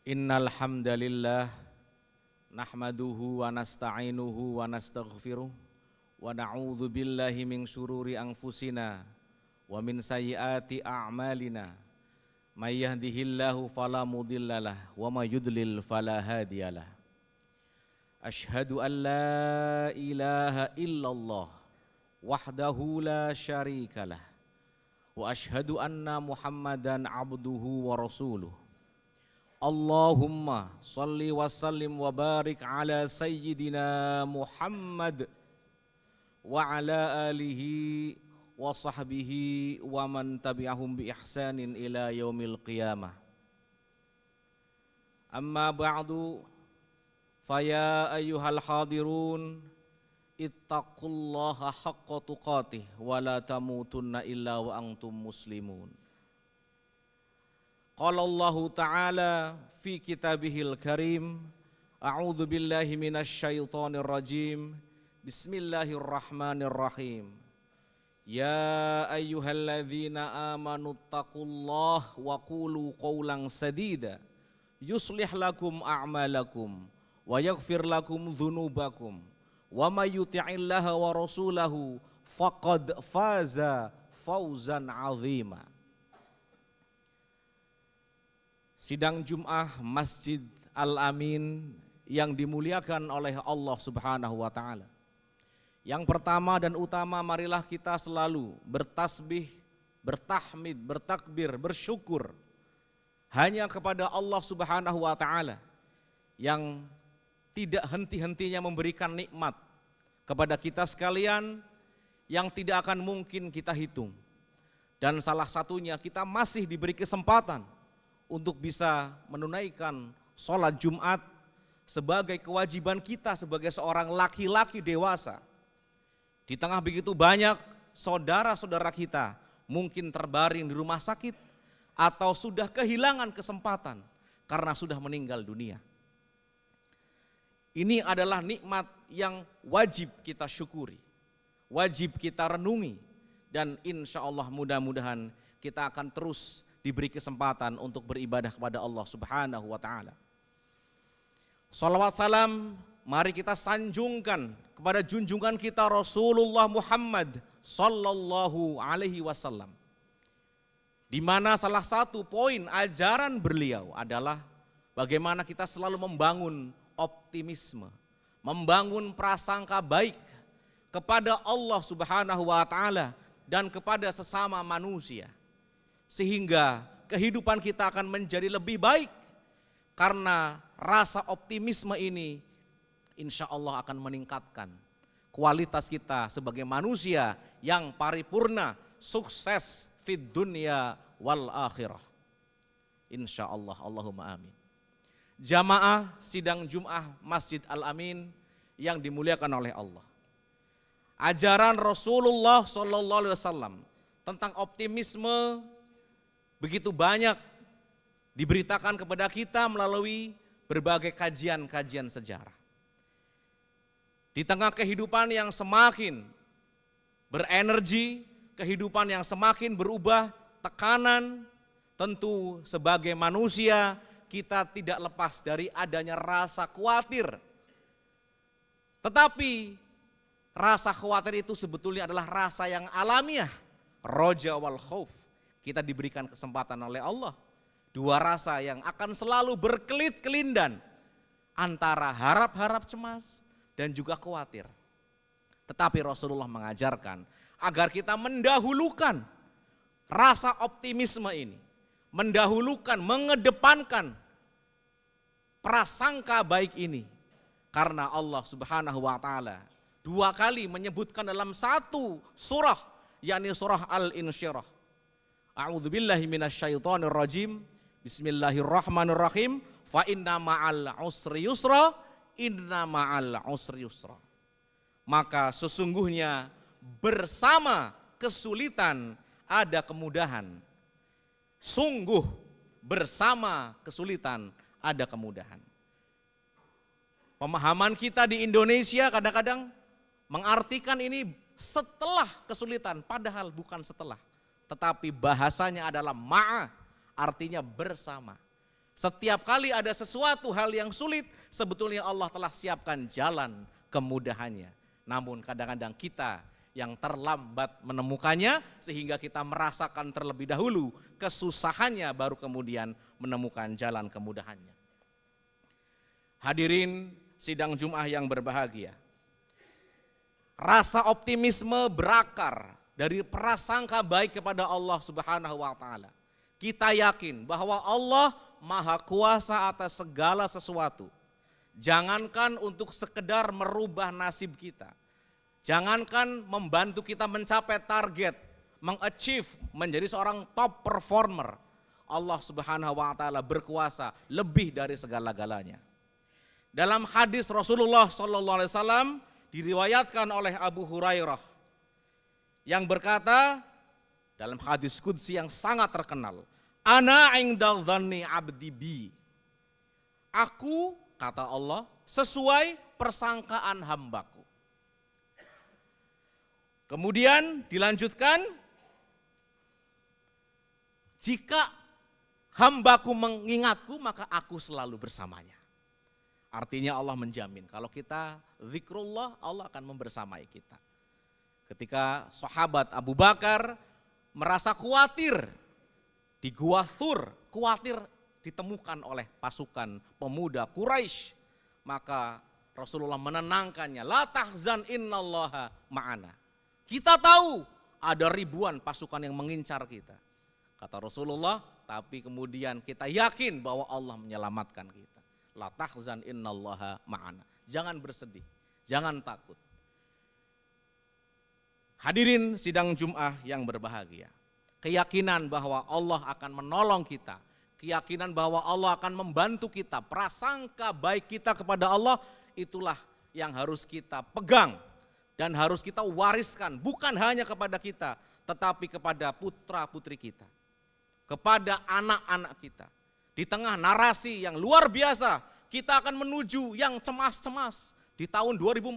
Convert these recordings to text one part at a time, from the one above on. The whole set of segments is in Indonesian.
Innal hamdalillah nahmaduhu wa nasta'inuhu wa nastaghfiruh wa na'udzu billahi min syururi anfusina wa min sayyiati a'malina may yahdihillahu fala mudhillalah wa may yudlil fala hadiyalah. Asyhadu an la ilaha illallah wahdahu la syarikalah wa asyhadu anna Muhammadan abduhu wa rasuluh. Allahumma salli wa sallim wa barik ala sayyidina Muhammad wa ala alihi wa sahbihi wa man tabi'ahum bi ihsanin ila yaumil qiyamah. Amma ba'du, faya ayyuhal hadirun ittaqullaha haqqa tuqatih wa la tamutunna illa wa antum muslimun. Qala Allahu Ta'ala fi kitabihil karim, a'udzu billahi minasy syaithanir rajim, bismillahirrahmanirrahim. Ya ayyuhalladzina amanu taqullaha wa qulu qawlan sadida yuslih lakum a'malakum wa yaghfir lakum dzunubakum wa may yuti'illaha wa rasulahu faqad faza fawzan 'azima. Sidang Jum'ah Masjid Al-Amin yang dimuliakan oleh Allah Subhanahu wa Ta'ala. Yang pertama dan utama, marilah kita selalu bertasbih, bertahmid, bertakbir, bersyukur hanya kepada Allah Subhanahu wa Ta'ala yang tidak henti-hentinya memberikan nikmat kepada kita sekalian yang tidak akan mungkin kita hitung. Dan salah satunya kita masih diberi kesempatan untuk bisa menunaikan sholat Jumat sebagai kewajiban kita sebagai seorang laki-laki dewasa. Di tengah begitu banyak saudara-saudara kita mungkin terbaring di rumah sakit atau sudah kehilangan kesempatan karena sudah meninggal dunia. Ini adalah nikmat yang wajib kita syukuri, wajib kita renungi, dan insya Allah mudah-mudahan kita akan terus diberi kesempatan untuk beribadah kepada Allah Subhanahu wa Ta'ala. Salawat salam mari kita sanjungkan kepada junjungan kita Rasulullah Muhammad sallallahu alaihi wasallam, di mana salah satu poin ajaran beliau adalah bagaimana kita selalu membangun optimisme, membangun prasangka baik kepada Allah Subhanahu wa Ta'ala dan kepada sesama manusia, sehingga kehidupan kita akan menjadi lebih baik. Karena rasa optimisme ini insya Allah akan meningkatkan kualitas kita sebagai manusia yang paripurna, sukses fid dunya wal akhirah. Insya Allah, Allahumma amin. Jamaah sidang Jum'ah Masjid Al-Amin yang dimuliakan oleh Allah. Ajaran Rasulullah SAW tentang optimisme begitu banyak diberitakan kepada kita melalui berbagai kajian-kajian sejarah. Di tengah kehidupan yang semakin berenergi, kehidupan yang semakin berubah, tekanan, tentu sebagai manusia kita tidak lepas dari adanya rasa khawatir. Tetapi rasa khawatir itu sebetulnya adalah rasa yang alamiah, roja wal khauf. Kita diberikan kesempatan oleh Allah, dua rasa yang akan selalu berkelit-kelindan antara harap-harap cemas dan juga khawatir. Tetapi Rasulullah mengajarkan agar kita mendahulukan rasa optimisme ini, mendahulukan, mengedepankan prasangka baik ini. Karena Allah Subhanahu wa Ta'ala dua kali menyebutkan dalam satu surah, yakni surah Al-Insyirah. A'udzubillahi minasyaitonir rajim. Bismillahirrahmanirrahim. Fa inna ma'al usri yusra, inna ma'al usri yusra. Maka sesungguhnya bersama kesulitan ada kemudahan. Sungguh bersama kesulitan ada kemudahan. Pemahaman kita di Indonesia kadang-kadang mengartikan ini setelah kesulitan, padahal bukan setelah. Tetapi bahasanya adalah ma'a, artinya bersama. Setiap kali ada sesuatu hal yang sulit, sebetulnya Allah telah siapkan jalan kemudahannya. Namun kadang-kadang kita yang terlambat menemukannya, sehingga kita merasakan terlebih dahulu kesusahannya, baru kemudian menemukan jalan kemudahannya. Hadirin sidang Jumat yang berbahagia, rasa optimisme berakar dari prasangka baik kepada Allah Subhanahu wa Ta'ala. Kita yakin bahwa Allah Maha Kuasa atas segala sesuatu. Jangankan untuk sekedar merubah nasib kita, jangankan membantu kita mencapai target, mengachieve, menjadi seorang top performer. Allah Subhanahu wa Ta'ala berkuasa lebih dari segala-galanya. Dalam hadis Rasulullah SAW diriwayatkan oleh Abu Hurairah yang berkata dalam hadis qudsi yang sangat terkenal, ana inda dhanni abdi bi. Aku, kata Allah, sesuai persangkaan hambaku. Kemudian dilanjutkan, jika hambaku mengingatku, maka aku selalu bersamanya. Artinya Allah menjamin kalau kita zikrullah, Allah akan membersamai kita. Ketika sahabat Abu Bakar merasa khawatir di Gua Thur, khawatir ditemukan oleh pasukan pemuda Quraisy, maka Rasulullah menenangkannya, la tahzan innallaha ma'ana. Kita tahu ada ribuan pasukan yang mengincar kita, kata Rasulullah, tapi kemudian kita yakin bahwa Allah menyelamatkan kita. La tahzan innallaha ma'ana. Jangan bersedih, jangan takut. Hadirin sidang Jumat yang berbahagia, keyakinan bahwa Allah akan menolong kita, keyakinan bahwa Allah akan membantu kita, prasangka baik kita kepada Allah, itulah yang harus kita pegang dan harus kita wariskan, bukan hanya kepada kita, tetapi kepada putra-putri kita, kepada anak-anak kita. Di tengah narasi yang luar biasa, kita akan menuju yang cemas-cemas. Di tahun 2045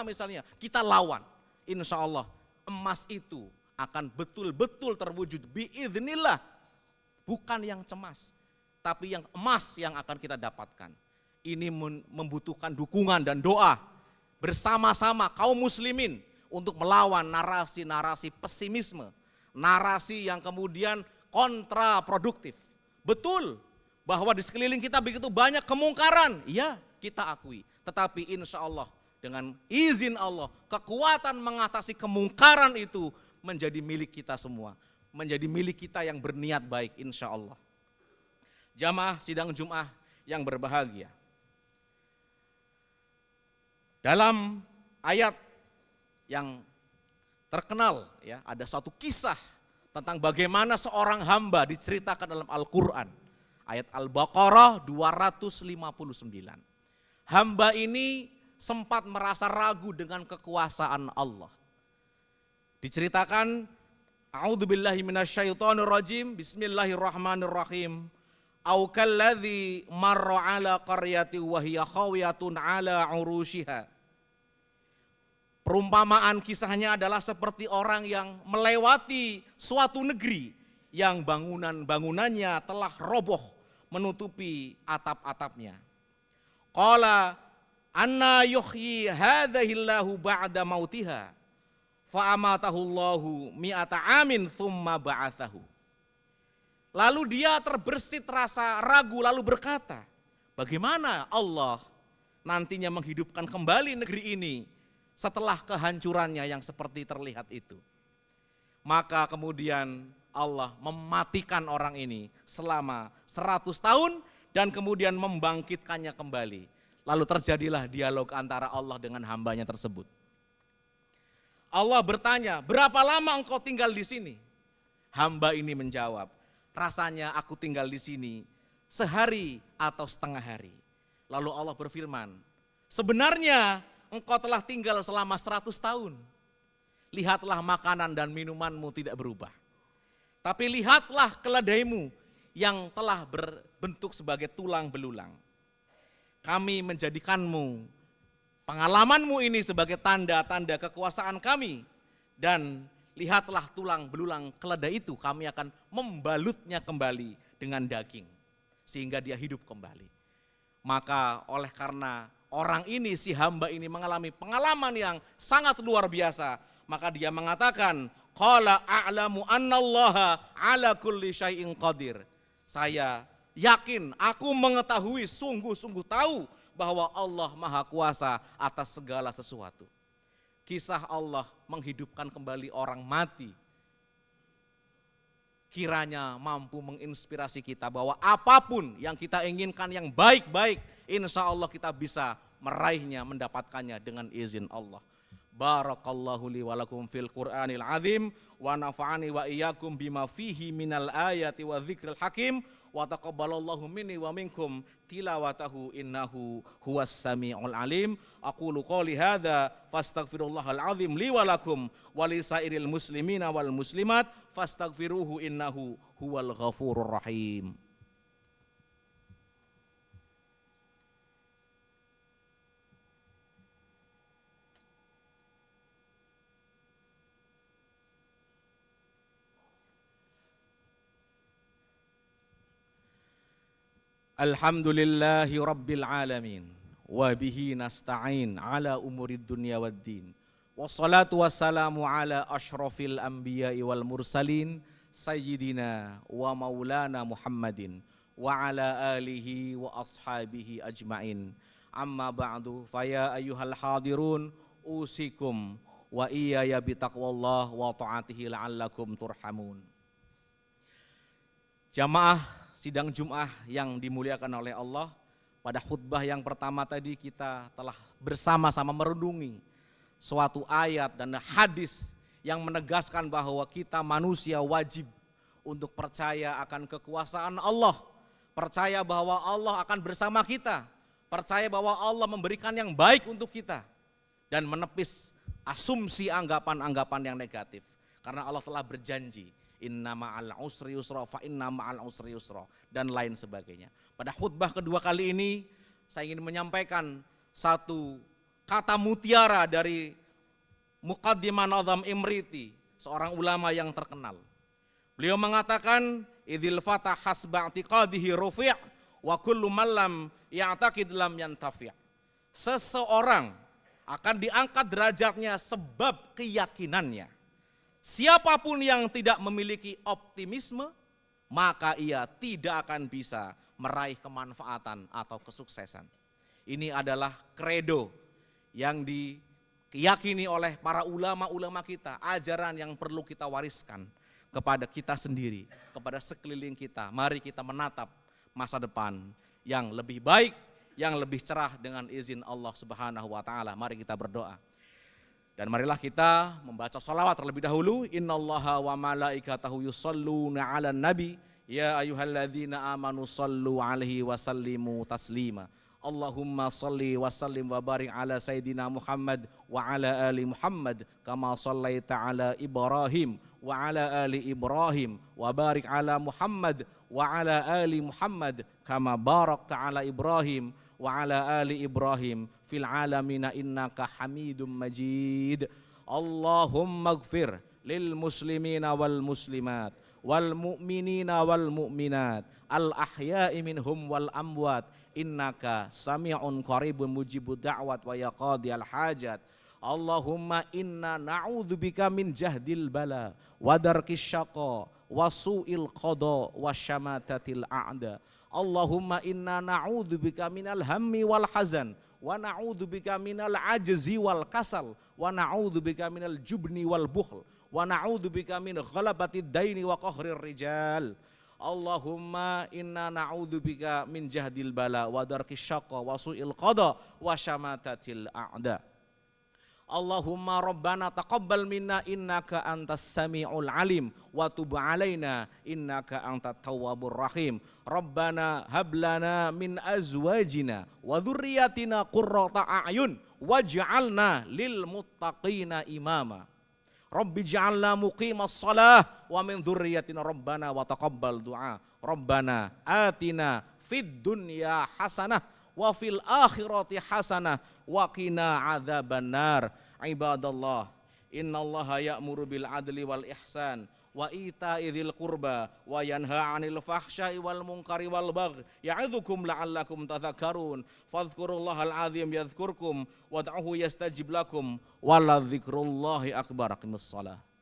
misalnya, kita lawan. Insya Allah emas itu akan betul-betul terwujud biiznillah. Bukan yang cemas, tapi yang emas yang akan kita dapatkan. Ini membutuhkan dukungan dan doa bersama-sama kaum muslimin untuk melawan narasi-narasi pesimisme, narasi yang kemudian kontraproduktif. Betul bahwa di sekeliling kita begitu banyak kemungkaran, iya kita akui. Tetapi insya Allah dengan izin Allah, kekuatan mengatasi kemungkaran itu menjadi milik kita semua, menjadi milik kita yang berniat baik insya Allah. Jamaah sidang Jumat yang berbahagia, dalam ayat yang terkenal ya, ada satu kisah tentang bagaimana seorang hamba diceritakan dalam Al-Quran. Ayat Al-Baqarah 259. Hamba ini sempat merasa ragu dengan kekuasaan Allah. Diceritakan, a'udzubillahi minasyaitonirrajim, bismillahirrahmanirrahim. Au kalladzi marra ala qaryati wa hiya khawiyatun ala urushiha. Perumpamaan kisahnya adalah seperti orang yang melewati suatu negeri yang bangunan-bangunannya telah roboh menutupi atap-atapnya. Qala anna yuhyi hadzahillahu ba'da mautiha fa amatahullahu mi'ata amin thumma ba'athahu. Lalu dia terbersit rasa ragu lalu berkata, bagaimana Allah nantinya menghidupkan kembali negeri ini setelah kehancurannya yang seperti terlihat itu. Maka kemudian Allah mematikan orang ini selama 100 tahun dan kemudian membangkitkannya kembali. Lalu terjadilah dialog antara Allah dengan hambanya tersebut. Allah bertanya, berapa lama engkau tinggal di sini? Hamba ini menjawab, rasanya aku tinggal di sini sehari atau setengah hari. Lalu Allah berfirman, sebenarnya engkau telah tinggal selama 100 tahun. Lihatlah makanan dan minumanmu tidak berubah. Tapi lihatlah keledaimu yang telah berbentuk sebagai tulang belulang. Kami menjadikanmu, pengalamanmu ini sebagai tanda-tanda kekuasaan kami. Dan lihatlah tulang belulang keledai itu, kami akan membalutnya kembali dengan daging. sehingga dia hidup kembali. Maka oleh karena orang ini, si hamba ini mengalami pengalaman yang sangat luar biasa, maka dia mengatakan, qala a'lamu annallaha ala kulli syai'in qadir. Saya yakin, aku mengetahui, sungguh-sungguh tahu bahwa Allah Maha Kuasa atas segala sesuatu. Kisah Allah menghidupkan kembali orang mati kiranya mampu menginspirasi kita bahwa apapun yang kita inginkan yang baik-baik, insya Allah kita bisa meraihnya, mendapatkannya dengan izin Allah. Barakallahu li wa lakum fil Qur'anil azim wa nafa'ani wa iyyakum bima fihi minal ayati wa dzikril hakim wa taqabbalallahu minni wa minkum tilawatahu innahu huwas samiul alim. Aqulu qouli hadza fastaghfirullahal azim li wa lakum wa lisairil muslimina wal muslimat fastaghfiruhu innahu huwal ghafurur rahim. Alhamdulillahi rabbil alamin wa bihi nasta'in ala umurid dunya waddin wassalatu wassalamu ala ashrafil anbiya'i wal mursalin sayyidina wa maulana Muhammadin wa ala alihi wa ashabihi ajma'in. Amma ba'du, faya ayyuhal hadirun usikum wa iyaya bitaqwallah wa ta'atihi la'allakum turhamun. Jamaah sidang Jum'ah yang dimuliakan oleh Allah, pada khutbah yang pertama tadi kita telah bersama-sama merenungi suatu ayat dan hadis yang menegaskan bahwa kita manusia wajib untuk percaya akan kekuasaan Allah, percaya bahwa Allah akan bersama kita, percaya bahwa Allah memberikan yang baik untuk kita, dan menepis asumsi anggapan-anggapan yang negatif. Karena Allah telah berjanji, inna ma'al usri yusra fa inna ma'al usri yusra, dan lain sebagainya. Pada khutbah kedua kali ini saya ingin menyampaikan satu kata mutiara dari Muqaddimah Nazam Imriti, seorang ulama yang terkenal. Beliau mengatakan, idzil fatah hasba i'tiqadihi rufi' wa kullu man lam ya'taqid lam yantafi'. Seseorang akan diangkat derajatnya sebab keyakinannya. Siapapun yang tidak memiliki optimisme, maka ia tidak akan bisa meraih kemanfaatan atau kesuksesan. Ini adalah kredo yang diyakini oleh para ulama-ulama kita, ajaran yang perlu kita wariskan kepada kita sendiri, kepada sekeliling kita. Mari kita menatap masa depan yang lebih baik, yang lebih cerah dengan izin Allah Subhanahu wa taala. Mari kita berdoa. Dan marilah kita membaca sholawat terlebih dahulu. Innallaha wa malaikatahu yusalluna 'alan nabi ya ayyuhalladzina amanu sallu 'alaihi wa sallimu taslima. Allahumma salli wa sallim wa barik ala sayyidina Muhammad wa ala ali Muhammad kama sallaita ala Ibrahim wa ala ali Ibrahim wa barik ala Muhammad wa ala ali Muhammad kama barakta ala Ibrahim wa ala ali Ibrahim fil alamina innaka Hamidum Majid. Allahumma ighfir lil muslimina wal muslimat wal mu'minina wal mu'minat al ahya'i minhum wal amwat innaka sami'un qaribun mujibud da'wat wa yaqadiyal hajat. Allahumma inna na'udzubika min jahdil bala wa darkis syaqa wa su'il qada wa syamatatil a'da. Allahumma inna na'udzubika minal hammi wal hazan wa na'udzubika minal ajzi wal kasal wa na'udzubika minal jubni wal bukhl wa na'udzubika min ghalabatid daini wa qahrir rijal. Allahumma inna na'udzubika min jahdil bala wa darkis syaqa wa su'il qada wa syamatatil a'da. Allahumma rabbana taqabbal minna innaka antas sami'ul alim wa tub alaina innaka antat tawwabur rahim. Rabbana hablana min azwajina wa dhurriyyatina qurrata a'yun waj'alna lil muttaqina imama. Rabbi ja'alna muqimas shalah wa min dhurriyyatina rabbana wa taqabbal du'a. Rabbana atina fid dunya hasanah wa fil akhirati hasanah wa qina adzabannar. Ibadallah, innallaha ya'muru bil adli wal ihsan wa ita'i dzil qurba wa yanha 'anil fahsya'i wal munkari wal baghi ya'idzukum la'allakum tadhakkarun fadhkurullahal 'azim yadhkurkum wad'uhu yastajib lakum waladzikrullahi akbar. Aqimussalah.